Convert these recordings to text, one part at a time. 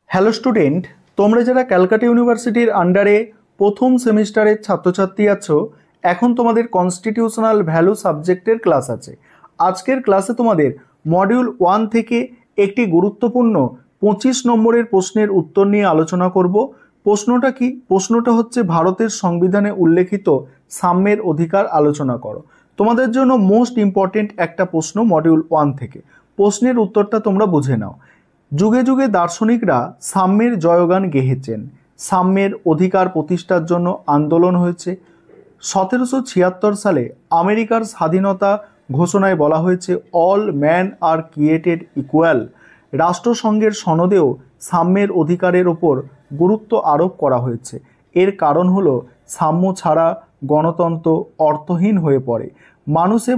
Hello student, তোমরা যারা ক্যালকাটা ইউনিভার্সিটির আন্ডারে প্রথম সেমিস্টারের ছাত্রছাত্রী আছো, এখন তোমাদের কনস্টিটিউশনাল ভ্যালু সাবজেক্টের ক্লাস আছে। আজকের ক্লাসে তোমাদের মডিউল 1 থেকে একটি গুরুত্বপূর্ণ 25 নম্বরের প্রশ্নের উত্তর নিয়ে আলোচনা করব। প্রশ্নটা কি? প্রশ্নটা হচ্ছে ভারতের সংবিধানে উল্লেখিত সাম্যের অধিকার আলোচনা করো। তোমাদের জন্য মোস্ট ইম্পর্টেন্ট একটা প্রশ্ন মডিউল 1 থেকে। প্রশ্নের উত্তরটা তোমরা বুঝে নাও। যুগে যুগে দার্শনিকরা সাম্যের জয়গান গেয়েছেন। সাম্যের অধিকার প্রতিষ্ঠার জন্য আন্দোলন হয়েছে। 1776 সালে আমেরিকার স্বাধীনতা ঘোষণায় বলা হয়েছে all man are created equal. রাষ্ট্রসংঘের সনদেও সাম্যের অধিকারের ওপর গুরুত্ব আরোপ করা হয়েছে। এর কারণ হলো সাম্য ছাড়া গণতন্ত্র অর্থহীন হয়ে পড়ে। মানুষে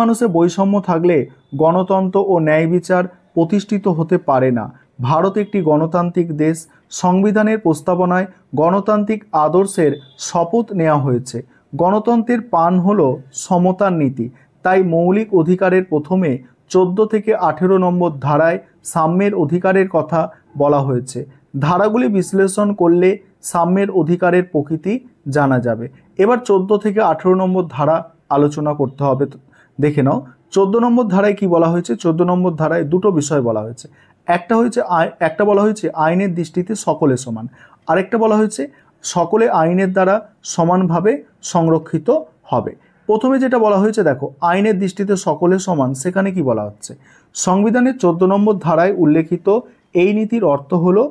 মানুষে বৈষম্য থাকলে গণতন্ত্র ও ন্যায় বিচার প্রতিষ্ঠিত হতে পারে না। ভারত একটি গণতান্ত্রিক দেশ। সংবিধানের প্রস্তাবনায় গণতান্ত্রিক আদর্শের শপথ নেওয়া হয়েছে। গণতন্ত্রের পান হলো সমতার নীতি। তাই মৌলিক অধিকারের প্রথমে 14 থেকে 18 নম্বর ধারায় সাম্যের অধিকারের কথা বলা হয়েছে। ধারাগুলি বিশ্লেষণ করলে সাম্যের অধিকারের প্রকৃতি জানা যাবে। এবার 14 থেকে 18 নম্বর ধারা আলোচনা করতে হবে। দেখে নাও 14 নম্বর ধারায় কি বলা হয়েছে। 14 নম্বর ধারায় দুটো বিষয় বলা হয়েছে। একটা বলা হয়েছে আইনের দৃষ্টিতে সকলে সমান, আরেকটা বলা হয়েছে সকলে আইনের দ্বারা সমানভাবে সংরক্ষিত হবে। প্রথমে যেটা বলা হয়েছে দেখো, আইনের দৃষ্টিতে সকলে সমান, সেখানে কি বলা হচ্ছে? সংবিধানের 14 নম্বর ধারায় উল্লেখিত এই নীতির অর্থ হলো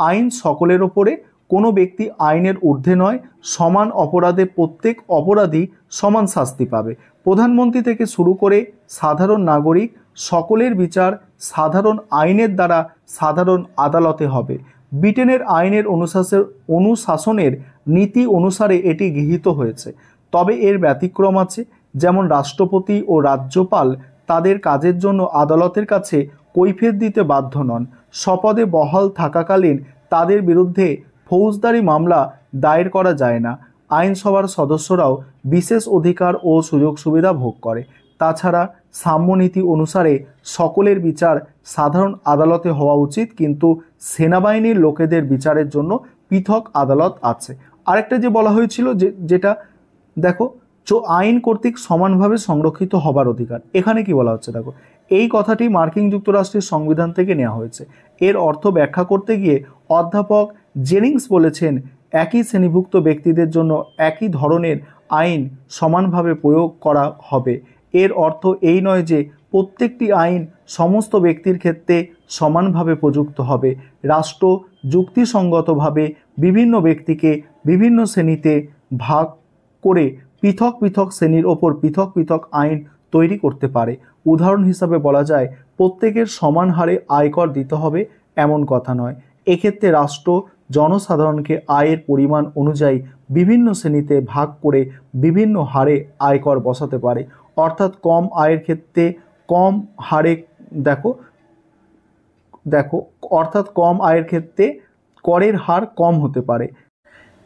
আইন সকলের ওপরে, কোনো ব্যক্তি আইনের ঊর্ধ্বে নয়। সমান অপরাধে প্রত্যেক অপরাধী সমান শাস্তি পাবে। প্রধানমন্ত্রী থেকে শুরু করে সাধারণ নাগরিক সকলের বিচার সাধারণ আইনের দ্বারা সাধারণ আদালতে হবে। ব্রিটেনের আইনের অনুশাসনের নীতি অনুসারে এটি গৃহীত হয়েছে। তবে এর ব্যতিক্রম আছে, যেমন রাষ্ট্রপতি ও রাজ্যপাল তাদের কাজের জন্য আদালতের কাছে কৈফিয়ত দিতে বাধ্য নন। শপথে বহাল থাকাকালীন তাদের বিরুদ্ধে ফৌজদারি মামলা দায়ের করা যায় না। আইনসভার সদস্যরাও বিশেষ অধিকার ও সুযোগ সুবিধা ভোগ করে। তাছাড়া সাম্যনীতি অনুসারে সকলের বিচার সাধারণ আদালতে হওয়া উচিত, কিন্তু সেনাবাহিনীর লোকেদের বিচারের জন্য পৃথক আদালত আছে। আরেকটা যে বলা হয়েছিল যেটা দেখো, আইন কর্তৃক সমানভাবে সংরক্ষিত হবার অধিকার। এখানে কি বলা হচ্ছে দেখো, এই কথাটি মার্কিন যুক্তরাষ্ট্রের সংবিধান থেকে নেওয়া হয়েছে। এর অর্থ ব্যাখ্যা করতে গিয়ে অধ্যাপক জেনিংস বলেছেন, একই শ্রেণীভুক্ত ব্যক্তিদের জন্য একই ধরনের আইন সমানভাবে প্রয়োগ করা হবে। এর অর্থ এই নয় যে প্রত্যেকটি আইন সমস্ত ব্যক্তির ক্ষেত্রে সমানভাবে প্রযুক্ত হবে। রাষ্ট্র যুক্তিসঙ্গতভাবে বিভিন্ন ব্যক্তিকে বিভিন্ন শ্রেণীতে ভাগ করে পৃথক পৃথক শ্রেণীর ওপর পৃথক পৃথক আইন তৈরি করতে পারে। উদাহরণ হিসাবে বলা যায়, প্রত্যেকের সমান হারে আয়কর দিতে হবে এমন কথা নয়। এক্ষেত্রে রাষ্ট্র জনসাধারণকে আয়ের পরিমাণ অনুযায়ী বিভিন্ন শ্রেণীতে ভাগ করে বিভিন্ন হারে আয়কর বসাতে পারে। অর্থাৎ কম আয়ের ক্ষেত্রে কম হারে কম আয়ের ক্ষেত্রে করের হার কম হতে পারে।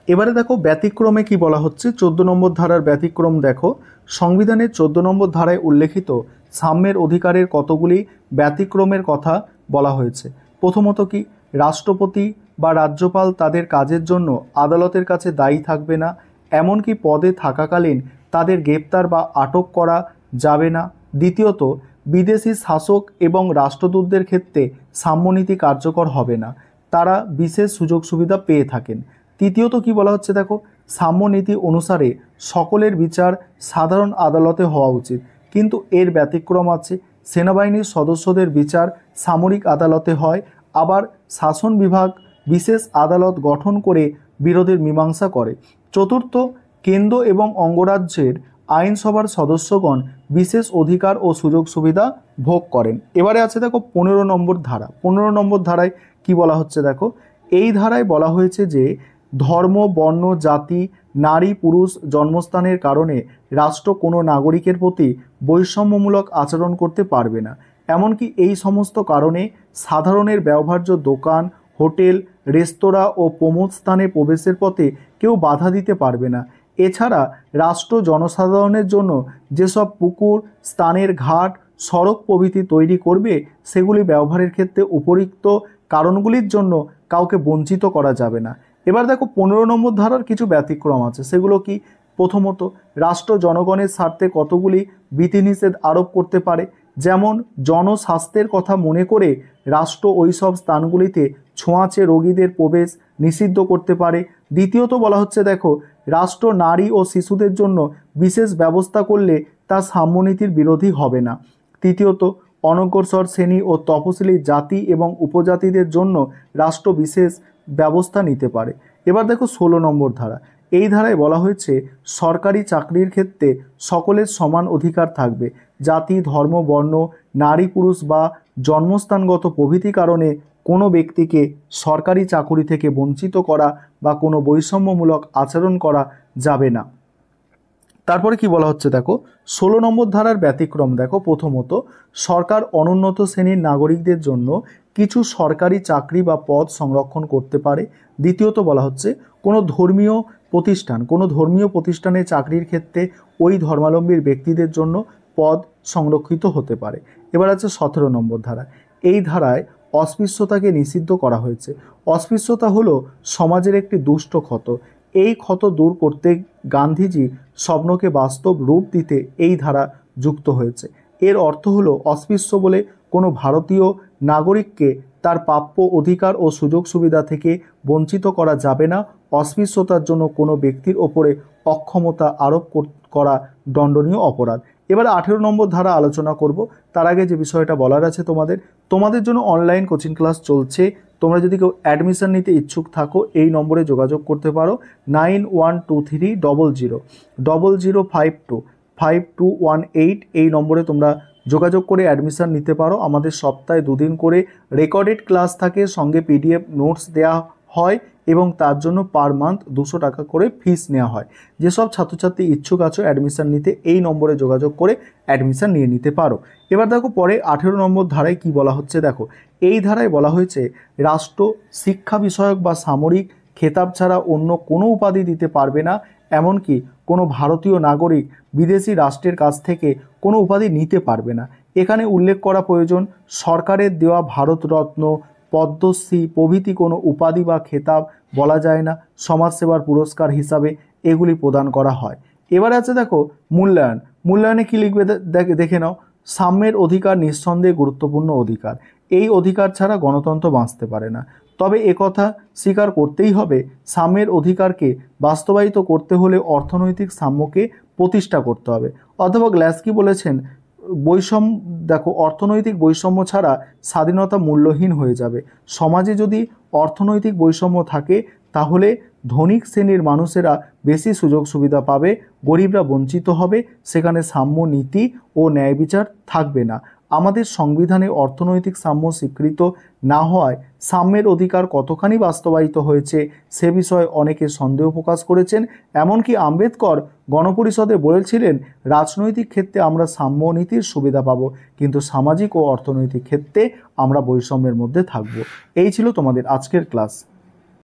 এবারে দেখো ব্যতিক্রমে কি বলা হচ্ছে। 14 নম্বর ধারার ব্যতিক্রম দেখো, সংবিধানের 14 নম্বর ধারায় উল্লেখিত সাম্যের অধিকারের কতগুলি ব্যতিক্রমের কথা বলা হয়েছে। প্রথমত কি, রাষ্ট্রপতি বা রাজ্যপাল তাদের কাজের জন্য আদালতের কাছে দায়ী থাকবে না। এমনকি পদে থাকাকালীন তাদের গ্রেপ্তার বা আটক করা যাবে না। দ্বিতীয়ত, বিদেশি শাসক এবং রাষ্ট্রদূতদের ক্ষেত্রে সাম্যনীতি কার্যকর হবে না, তারা বিশেষ সুযোগ সুবিধা পেয়ে থাকেন। তৃতীয়ত কি বলা হচ্ছে দেখো, সাম্যনীতি অনুসারে সকলের বিচার সাধারণ আদালতে হওয়া উচিত, কিন্তু এর ব্যতিক্রম আছে। সেনাবাহিনীর সদস্যদের বিচার সামরিক আদালতে হয়, আবার শাসন বিভাগ বিশেষ আদালত গঠন করে বিরোধের মীমাংসা করে। চতুর্থ, কেন্দ্র এবং অঙ্গরাজ্যের আইনসভার সদস্যগণ বিশেষ অধিকার ও সুযোগ সুবিধা ভোগ করেন। এবারে আছে দেখো 15 নম্বর ধারা। 15 নম্বর ধারায় কি বলা হচ্ছে দেখো, এই ধারায় বলা হয়েছে যে ধর্ম, বর্ণ, জাতি, নারী পুরুষ জন্মস্থানের কারণে রাষ্ট্র কোনো নাগরিকের প্রতি বৈষম্যমূলক আচরণ করতে পারবে না। এমনকি এই সমস্ত কারণে সাধারণের ব্যবহার্য দোকান, হোটেল, রেস্তোরাঁ ও প্রমোদ স্থানে প্রবেশের পথে কেউ বাধা দিতে পারবে না। এছাড়া রাষ্ট্র জনসাধারণের জন্য যেসব পুকুর, স্নানের ঘাট, সড়ক প্রভৃতি তৈরি করবে, সেগুলি ব্যবহারের ক্ষেত্রে উপরিক্ত কারণগুলির জন্য কাউকে বঞ্চিত করা যাবে না। এবার দেখো 15 নম্বর ধারার কিছু ব্যতিক্রম আছে, সেগুলো কি? প্রথমত, রাষ্ট্র জনগণের স্বার্থে কতগুলি বিধিনিষেধ আরোপ করতে পারে, যেমন জনস্বাস্থ্যের কথা মনে করে রাষ্ট্র ওইসব স্থানগুলিতে ছোঁয়াচে রোগীদের প্রবেশ নিষিদ্ধ করতে পারে। দ্বিতীয়ত বলা হচ্ছে, দেখো, রাষ্ট্র নারী ও শিশুদের জন্য বিশেষ ব্যবস্থা করলে তা সাম্যনীতির বিরোধী হবে না। তৃতীয়ত, অনগ্রসর শ্রেণী ও তপশিলি জাতি এবং উপজাতিদের জন্য রাষ্ট্র বিশেষ ব্যবস্থা নিতে পারে। এবার দেখো 16 নম্বর ধারা। এই ধারায় বলা হয়েছে সরকারি চাকরির ক্ষেত্রে সকলের সমান অধিকার থাকবে। জাতি, ধর্ম, বর্ণ, নারী পুরুষ বা জন্মস্থানগত প্রভৃতি কারণে কোনো ব্যক্তিকে সরকারি চাকুরি থেকে বঞ্চিত করা বা কোনো বৈষম্যমূলক আচরণ করা যাবে না। তারপরে কি বলা হচ্ছে, দেখো 16 নম্বর ধারার ব্যতিক্রম। দেখো, প্রথমত, সরকার অনুন্নত শ্রেণীর নাগরিকদের জন্য কিছু সরকারি চাকরি বা পদ সংরক্ষণ করতে পারে। দ্বিতীয়ত বলা হচ্ছে কোনো ধর্মীয় প্রতিষ্ঠানে চাকরির ক্ষেত্রে ওই ধর্মাবলম্বী ব্যক্তিদের জন্য পদ সংরক্ষিত হতে পারে। এবার আছে 17 নম্বর ধারা। এই ধারায় অস্পৃশ্যতাকে নিষিদ্ধ করা হয়েছে। অস্পৃশ্যতা হলো সমাজের একটি দুষ্ট ক্ষত। এই ক্ষত দূর করতে গান্ধীজি স্বপ্নকে বাস্তব রূপ দিতে এই ধারা যুক্ত হয়েছে। এর অর্থ হলো অস্পৃশ্য বলে কোনো ভারতীয় নাগরিককে তার প্রাপ্য অধিকার ও সুযোগ সুবিধা থেকে বঞ্চিত করা যাবে না। অস্পৃশ্যতার জন্য কোনো ব্যক্তির ওপরে অক্ষমতা আরোপ করা দণ্ডনীয় অপরাধ। এবার 18 নম্বর ধারা আলোচনা করব। তার আগে যে বিষয়টা বলার আছে, তোমাদের জন্য অনলাইন কোচিং ক্লাস চলছে। তোমরা যদি কেউ অ্যাডমিশন নিতে ইচ্ছুক থাকো, এই নম্বরে যোগাযোগ করতে পারো 912300525218। এই নম্বরে তোমরা যোগাযোগ করে অ্যাডমিশন নিতে পারো। আমাদের সপ্তাহে 2 দিন করে রেকর্ডেড ক্লাস থাকে, সঙ্গে PDF নোটস দেওয়া হয় এবং তার জন্য পার মান্থ 200 টাকা করে ফিস নেওয়া হয়। যেসব ছাত্রছাত্রী ইচ্ছুক আছো অ্যাডমিশন নিতে, এই নম্বরে যোগাযোগ করে অ্যাডমিশন নিয়ে নিতে পারো। এবার দেখো পরে 18 নম্বর ধারায় কি বলা হচ্ছে। দেখো, এই ধারায় বলা হয়েছে রাষ্ট্র শিক্ষা বিষয়ক বা সামরিক খেতাব ছাড়া অন্য কোনো উপাধি দিতে পারবে না। এমনকি কোনো ভারতীয় নাগরিক বিদেশি রাষ্ট্রের কাছ থেকে কোনো উপাধি নিতে পারবে না। এখানে উল্লেখ করা প্রয়োজন, সরকারের দেওয়া ভারতরত্ন, পদ্মশ্রী প্রভৃতি কোনো উপাধি বা খেতাব বলা যায় না। সমাজসেবার পুরস্কার হিসাবে এগুলি প্রদান করা হয়। এবার আছে দেখো মূল্যায়নে কি লিখবে দেখে নাও। সাম্যের অধিকার নিঃসন্দেহে গুরুত্বপূর্ণ অধিকার। এই অধিকার ছাড়া গণতন্ত্র বাঁচতে পারে না। তবে একথা স্বীকার করতেই হবে, সাম্যের অধিকারকে বাস্তবায়িত করতে হলে অর্থনৈতিক সাম্যকে প্রতিষ্ঠা করতে হবে। অধ্যাপক গ্ল্যাস্কি বলেছেন, অর্থনৈতিক বৈষম্য ছাড়া স্বাধীনতা মূল্যহীন হয়ে যাবে। সমাজে যদি অর্থনৈতিক বৈষম্য থাকে তাহলে ধনিক শ্রেণীর মানুষেরা বেশি সুযোগ সুবিধা পাবে, গরিবরা বঞ্চিত হবে, সেখানে সাম্য নীতি ও ন্যায় বিচার থাকবে না। আমাদের সংবিধানে অর্থনৈতিক সাম্য স্বীকৃত না হওয়ায় সাম্যের অধিকার কতখানি বাস্তবায়িত হয়েছে সে বিষয়ে অনেকে সন্দেহ প্রকাশ করেছেন। এমনকি আম্বেদকর গণপরিষদে বলেছিলেন, রাজনৈতিক ক্ষেত্রে আমরা সাম্য নীতির সুবিধা পাব, কিন্তু সামাজিক ও অর্থনৈতিক ক্ষেত্রে আমরা বৈষম্যের মধ্যে থাকব। এই ছিল তোমাদের আজকের ক্লাস।